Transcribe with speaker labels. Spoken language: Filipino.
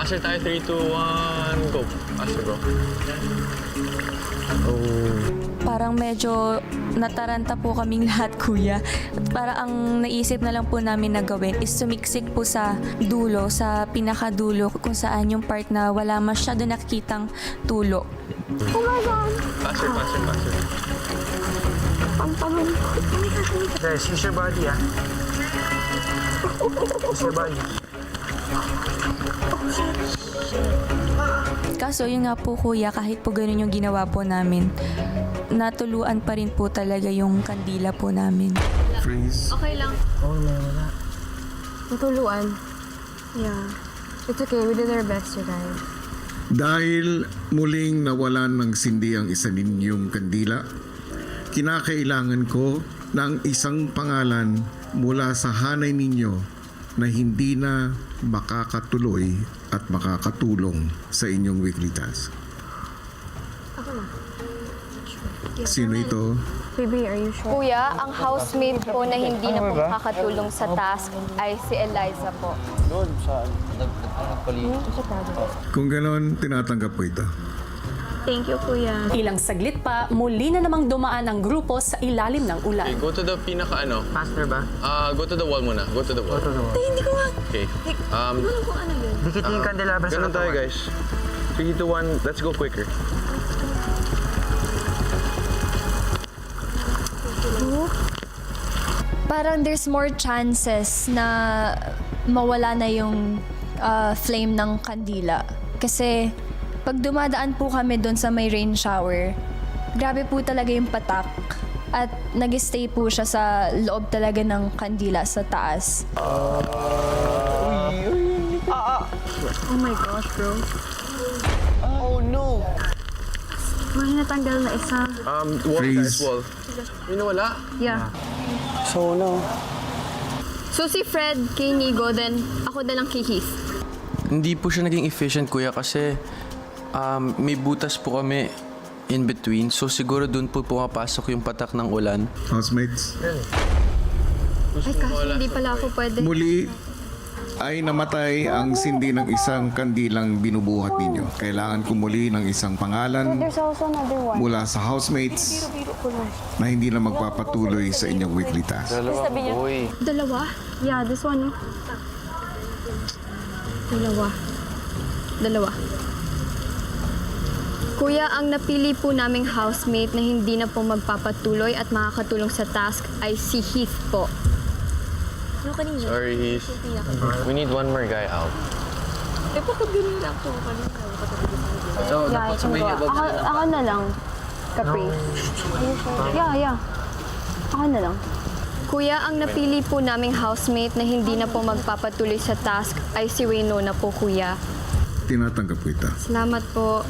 Speaker 1: Passer tayo, 3, 2, 1, go. Passer, bro.
Speaker 2: Parang medyo nataranta po kaming lahat, kuya. At para ang naisip na lang po namin na gawin is sumiksik po sa dulo, sa pinakadulo, kung saan yung part na wala masyado nakikitang tulo.
Speaker 3: Oh my God!
Speaker 1: Passer, passer, passer.
Speaker 3: Pampamon.
Speaker 4: Guys, use your body, ah. Use your body.
Speaker 2: Kaso yun nga po, kuya, kahit po ganun yung ginawa po namin, natuluan pa rin po talaga yung kandila po namin.
Speaker 5: Freeze.
Speaker 3: Okay lang.
Speaker 4: Oh, wala.
Speaker 3: Natuluan. Yeah. It's okay. We did our best, you guys.
Speaker 5: Dahil muling nawalan ng sindi ang isa ninyong kandila, kinakailangan ko ng isang pangalan mula sa hanay ninyo na hindi na makakatuloy at makakatulong sa inyong weekly task.
Speaker 3: Ako na.
Speaker 5: Sino ito?
Speaker 3: Baby, are you sure?
Speaker 6: Kuya, ang housemate po na hindi na po makakatulong sa task ay si Eliza po.
Speaker 5: Kung ganon, tinatanggap ko ito.
Speaker 3: Thank you, Kuya.
Speaker 7: Ilang saglit pa, muli na namang dumaan ang grupo sa ilalim ng
Speaker 1: Okay,
Speaker 7: ulan.
Speaker 1: go to the pinaka-ano.
Speaker 4: Faster ba?
Speaker 1: Go to the wall muna. Go to the wall.
Speaker 3: Hindi ko nga.
Speaker 1: Okay.
Speaker 3: Alam kung ano yun.
Speaker 4: Dikit yung candelabra sa
Speaker 1: Ganun tayo,
Speaker 4: katawan.
Speaker 1: guys. 3, 2, 1, let's go quicker.
Speaker 8: Parang there's more chances na mawala na yung flame ng kandila. Kasi pag dumadaan po kami doon sa may rain shower, grabe po talaga yung patak. At nag-stay po siya sa loob talaga ng kandila sa taas.
Speaker 3: Oh my gosh, bro.
Speaker 1: Oh, no!
Speaker 3: May natanggal na isa.
Speaker 1: Wall,
Speaker 5: Freeze.
Speaker 1: guys, wall. May nawala?
Speaker 3: Yeah.
Speaker 4: So, no.
Speaker 3: So si Fred kay Nigo, then ako na lang kay Heath.
Speaker 9: Hindi po siya naging efficient, kuya, kasi may butas po kami in between. So siguro doon po pumapasok yung patak ng ulan.
Speaker 5: Housemates,
Speaker 3: Ay, kasi hindi pala ako pwede.
Speaker 5: muli ay namatay ang sindi ng isang kandilang binubuhat ninyo. Kailangan ko muli ng isang pangalan
Speaker 3: There's also another one.
Speaker 5: mula sa housemates na hindi na magpapatuloy sa inyong weekly task.
Speaker 3: Dalawa? Yeah, this one. Dalawa. Kuya, ang napili po naming housemate na hindi na po magpapatuloy at makakatulong sa task ay si Heath po. Ano kanina?
Speaker 1: Sorry, Heath. We need one more guy out.
Speaker 4: So, dapat sabihin niya
Speaker 3: Ako na lang. Capri. Yeah. Ako na lang. Kuya, ang napili po naming housemate na hindi na po magpapatuloy sa task ay si Waynona po, kuya.
Speaker 5: Tinatanggap ko ito.
Speaker 3: Salamat po.